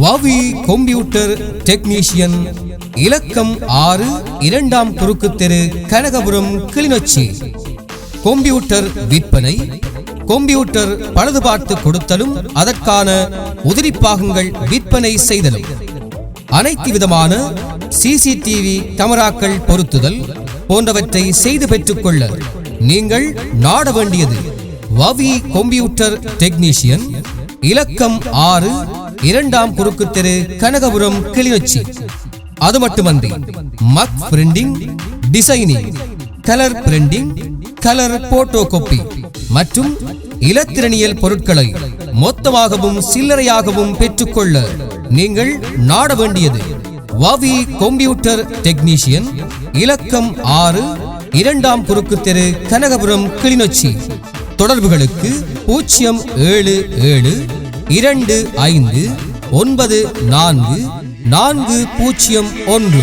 வவி computer technician, இலக்கம் 6, 2ஆம் குறுக்கு தெரு, கனகபுரம், கிளிநொச்சி. கம்ப்யூட்டர் விற்பனை, கம்ப்யூட்டர் பழுது பார்த்து கொடுத்தலும் அதற்கான உதிரிப்பாகங்கள் விற்பனை செய்தலும், அனைத்து விதமான சிசிடிவி கேமராக்கள் பொருத்துதல் போன்றவற்றை செய்து பெற்றுக்கொள்ள நீங்கள் நாட வேண்டியது வவி கம்ப்யூட்டர் டெக்னீஷியன், இலக்கம் 6, 2ஆம் குறுக்கு தெரு, கனகபுரம், கிளிநொச்சி. அது மட்டுமன்றி mug printing, designing, colour printing, colour photocopy மற்றும் இலத்திரனியல் பொருட்களை மொத்தமாகவும் சில்லறையாகவும் பெற்றுக்கொள்ள நீங்கள் நாட வேண்டியது வவி கம்ப்யூட்டர் டெக்னீஷியன், இலக்கம் 6, 2ஆம் குறுக்கு தெரு, கனகபுரம், கிளிநொச்சி. தொடர்புகளுக்கு 077 25 94 401.